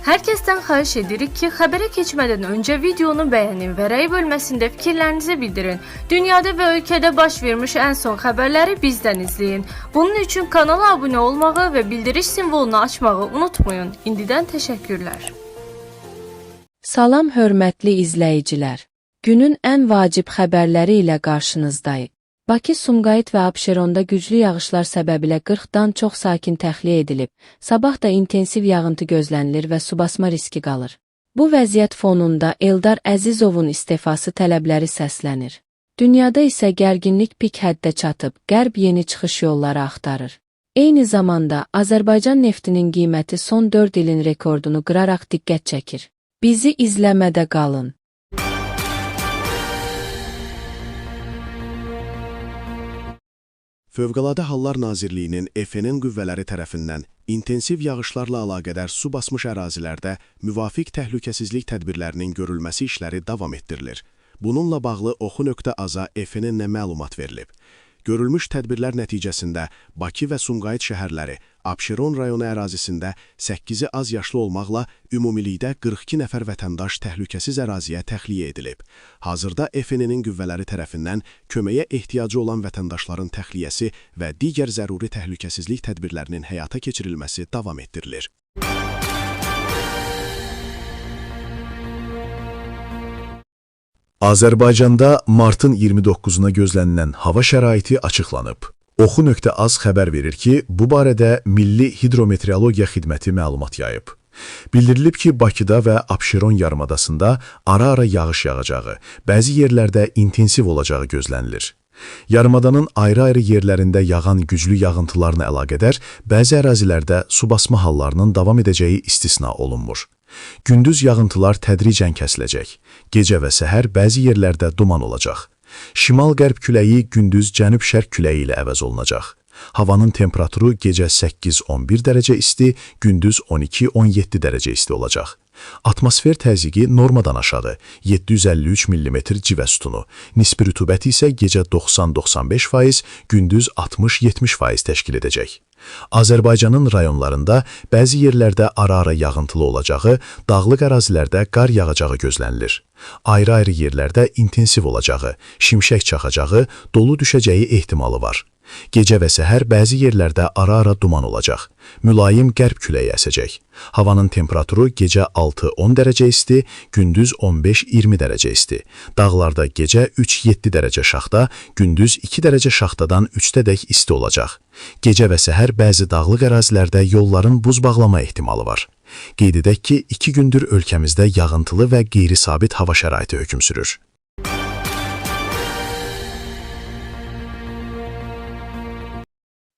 Herkesten xahiş edirik ki, xəbərə keçmədən öncə videonu bəyənin və rəy bölməsində fikirlərinizi bildirin. Dünyada və ölkədə baş vermiş ən son xəbərləri bizdən izləyin. Bunun üçün kanala abunə olmağı və bildiriş simvolunu açmağı unutmayın. İndidən təşəkkürlər. Salam hörmətli izləyicilər. Günün ən vacib xəbərləri ilə qarşınızdayıq. Bakı, Sumqayıt və Abşeronda güclü yağışlar səbəbilə 40-dan çox sakin təxliyə edilib. Sabah da intensiv yağıntı gözlənilir və subasma riski qalır. Bu vəziyyət fonunda Eldar Əzizovun istefası tələbləri səslənir. Dünyada isə gərginlik pik həddə çatıb, Qərb yeni çıxış yolları axtarır. Eyni zamanda Azərbaycan neftinin qiyməti son 4 ilin rekordunu qıraraq diqqət çəkir. Bizi izləmədə qalın. Fövqəladə Hallar Nazirliyinin EFE-nin qüvvələri tərəfindən intensiv yağışlarla əlaqədar su basmış ərazilərdə müvafiq təhlükəsizlik tədbirlərinin görülməsi işləri davam etdirilir. Bununla bağlı Oxu.az-a EFE-nin nə məlumat verilib? Görülmüş tədbirlər nəticəsində Bakı və Sumqayıt şəhərləri, Abşeron rayonu ərazisində 8-i az yaşlı olmaqla ümumilikdə 42 nəfər vətəndaş təhlükəsiz əraziyə təxliyə edilib. Hazırda EFE-nin qüvvələri tərəfindən köməyə ehtiyacı olan vətəndaşların təxliyəsi və digər zəruri təhlükəsizlik tədbirlərinin həyata keçirilməsi davam etdirilir. Azərbaycanda martın 29-una gözlənilən hava şəraiti açıqlanıb. Oxu.az xəbər verir ki, bu barədə Milli Hidrometeorologiya Xidməti məlumat yayıb. Bildirilib ki, Bakıda və Abşeron yarımadasında ara-ara yağış yağacağı, bəzi yerlərdə intensiv olacağı gözlənilir. Yarımadanın ayrı-ayrı yerlərində yağan güclü yağıntılarına əlaqədar bəzi ərazilərdə su basma hallarının davam edəcəyi istisna olunmur. Gündüz yağıntılar tədricən kəsiləcək. Gecə və səhər bəzi yerlərdə duman olacaq. Şimal-qərb küləyi gündüz cənub-şərq küləyi ilə əvəz olunacaq. Havanın temperaturu gecə 8-11 dərəcə isti, gündüz 12-17 dərəcə isti olacaq. Atmosfer təzyiqi normadan aşağı 753 mm civə sütunu, nisbi rütubəti isə gecə 90-95%, gündüz 60-70% təşkil edəcək. Azərbaycanın rayonlarında bəzi yerlərdə ara-ara yağıntılı olacağı, dağlıq ərazilərdə qar yağacağı gözlənilir. Ayrı-ayrı yerlərdə intensiv olacağı, şimşək çaxacağı, dolu düşəcəyi ehtimalı var. Gecə və səhər bəzi yerlərdə ara-ara duman olacaq. Mülayim qərb küləyi əsəcək. Havanın temperaturu gecə 6-10 dərəcə isti, gündüz 15-20 dərəcə isti. Dağlarda gecə 3-7 dərəcə şaxta, gündüz 2 dərəcə şaxtadan 3-dək isti olacaq. Gecə və səhər bəzi dağlıq ərazilərdə yolların buz bağlama ehtimalı var. Qeyd edək ki, 2 gündür ölkəmizdə yağıntılı və qeyri-sabit hava şəraiti hökm sürür.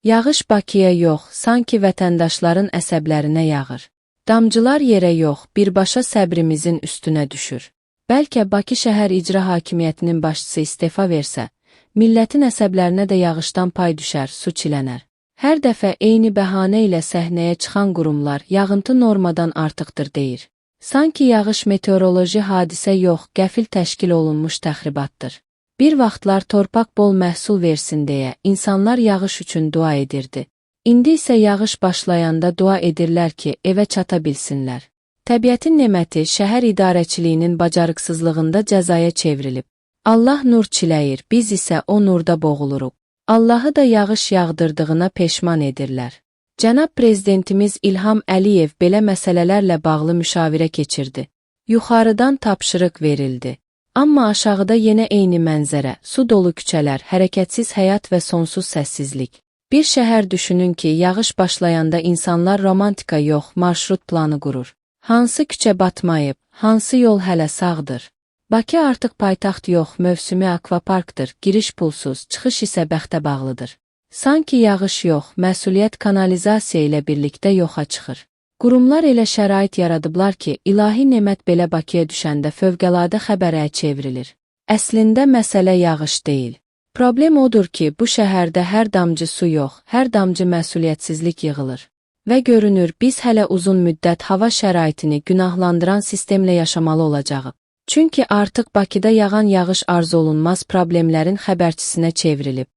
Yağış Bakıya yox, sanki vətəndaşların əsəblərinə yağır. Damcılar yerə yox, birbaşa səbrimizin üstünə düşür. Bəlkə Bakı şəhər icra hakimiyyətinin başçısı istefa versə, millətin əsəblərinə də yağışdan pay düşər, su çilənər. Hər dəfə eyni bəhanə ilə səhnəyə çıxan qurumlar yağıntı normadan artıqdır deyir. Sanki yağış meteoroloji hadisə yox, qəfil təşkil olunmuş təxribatdır. Bir vaxtlar torpaq bol məhsul versin deyə insanlar yağış üçün dua edirdi. İndi isə yağış başlayanda dua edirlər ki, evə çata bilsinlər. Təbiətin neməti şəhər idarəçiliyinin bacarıqsızlığında cəzaya çevrilib. Allah nur çiləyir, biz isə o nurda boğuluruq. Allahı da yağış yağdırdığına peşman edirlər. Cənab Prezidentimiz İlham Əliyev belə məsələlərlə bağlı müşavirə keçirdi. Yuxarıdan tapşırıq verildi. Amma aşağıda yenə eyni mənzərə, su dolu küçələr, hərəkətsiz həyat və sonsuz səssizlik. Bir şəhər düşünün ki, yağış başlayanda insanlar romantika yox, marşrut planı qurur. Hansı küçə batmayıb, hansı yol hələ sağdır? Bakı artıq paytaxt yox, mövsümi akvaparkdır, giriş pulsuz, çıxış isə bəxtə bağlıdır. Sanki yağış yox, məsuliyyət kanalizasiya ilə birlikdə yoxa çıxır. Qurumlar elə şərait yaradıblar ki, ilahi nemət belə Bakıya düşəndə fövqəladə xəbərə çevrilir. Əslində məsələ yağış deyil. Problem odur ki, bu şəhərdə hər damcı su yox, hər damcı məsuliyyətsizlik yığılır. Və görünür, biz hələ uzun müddət hava şəraitini günahlandıran sistemlə yaşamalı olacağıq. Çünki artıq Bakıda yağan yağış arzuolunmaz problemlərin xəbərçisinə çevrilib.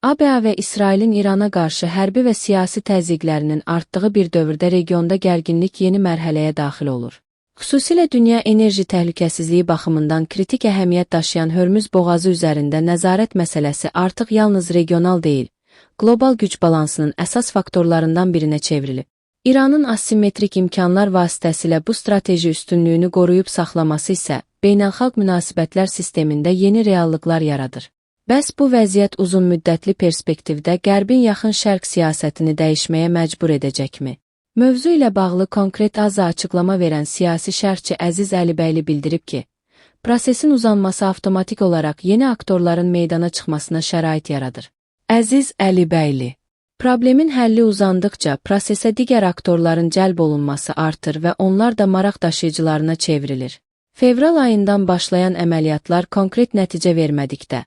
ABŞ və İsrailin İrana qarşı hərbi və siyasi təzyiqlərinin artdığı bir dövrdə regionda gərginlik yeni mərhələyə daxil olur. Xüsusilə dünya enerji təhlükəsizliyi baxımından kritik əhəmiyyət daşıyan Hörmüz boğazı üzərində nəzarət məsələsi artıq yalnız regional deyil, qlobal güc balansının əsas faktorlarından birinə çevrilib. İranın asimetrik imkanlar vasitəsilə bu strateji üstünlüyünü qoruyub saxlaması isə beynəlxalq münasibətlər sistemində yeni reallıqlar yaradır. Bəs bu vəziyyət uzun müddətli perspektivdə Qərbin yaxın şərq siyasətini dəyişməyə məcbur edəcəkmi? Mövzu ilə bağlı konkret açıqlama verən siyasi şərhçi Əziz Əlibəyli bildirib ki, prosesin uzanması avtomatik olaraq yeni aktorların meydana çıxmasına şərait yaradır. Əziz Əlibəyli: Problemin həlli uzandıqca prosesə digər aktorların cəlb olunması artır və onlar da maraq daşıyıcılarına çevrilir. Fevral ayından başlayan əməliyyatlar konkret nəticə vermədikdə,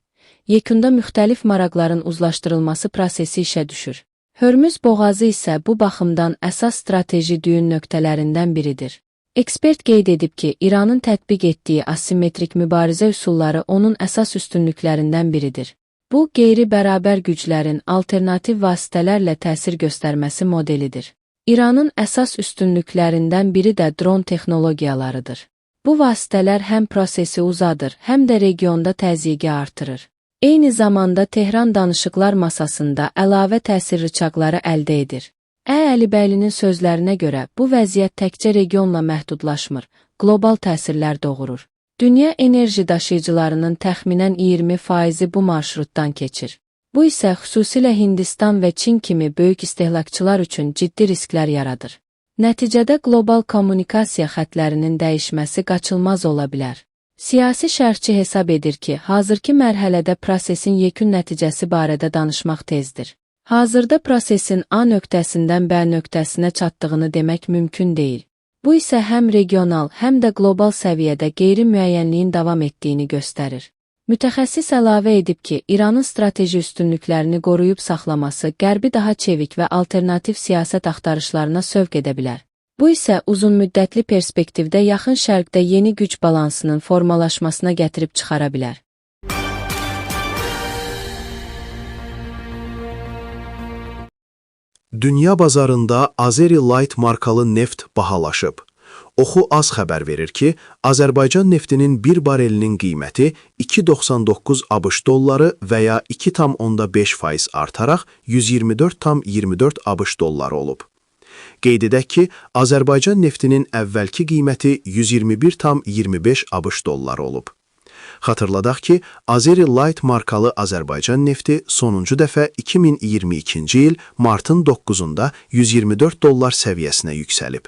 yekunda müxtəlif maraqların uzlaşdırılması prosesi işə düşür. Hörmüz boğazı isə bu baxımdan əsas strateji düyün nöqtələrindən biridir. Ekspert qeyd edib ki, İranın tətbiq etdiyi asimetrik mübarizə üsulları onun əsas üstünlüklərindən biridir. Bu, qeyri-bərabər güclərin alternativ vasitələrlə təsir göstərməsi modelidir. İranın əsas üstünlüklərindən biri də dron texnologiyalarıdır. Bu vasitələr həm prosesi uzadır, həm də regionda təzyiqi artırır. Eyni zamanda Tehran danışıqlar masasında əlavə təsir rıçaqları əldə edir. Əlibəylinin sözlərinə görə bu vəziyyət təkcə regionla məhdudlaşmır, qlobal təsirlər doğurur. Dünya enerji daşıyıcılarının təxminən 20% bu marşrutdan keçir. Bu isə xüsusilə Hindistan və Çin kimi böyük istehlakçılar üçün ciddi risklər yaradır. Nəticədə qlobal kommunikasiya xətlərinin dəyişməsi qaçılmaz ola bilər. Siyasi şərhçi hesab edir ki, hazırki mərhələdə prosesin yekun nəticəsi barədə danışmaq tezdir. Hazırda prosesin A nöqtəsindən B nöqtəsinə çatdığını demək mümkün deyil. Bu isə həm regional, həm də qlobal səviyyədə qeyri-müəyyənliyin davam etdiyini göstərir. Mütəxəssis əlavə edib ki, İranın strateji üstünlüklərini qoruyub saxlaması Qərbi daha çevik və alternativ siyasət axtarışlarına sövq edə bilər. Bu isə uzun müddətli perspektivdə yaxın şərqdə yeni güc balansının formalaşmasına gətirib çıxara bilər. Dünya bazarında Azeri Light markalı neft bahalaşıb. Oxu Az xəbər verir ki, Azərbaycan neftinin bir barelinin qiyməti 2,99 ABŞ dolları və ya 2,5% artaraq 124,24 ABŞ dolları olub. Qeyd edək ki, Azərbaycan neftinin əvvəlki qiyməti 121,25 ABŞ dolları olub. Xatırladaq ki, Azeri Light markalı Azərbaycan nefti sonuncu dəfə 2022-ci il martın 9-da $124 səviyyəsinə yüksəlib.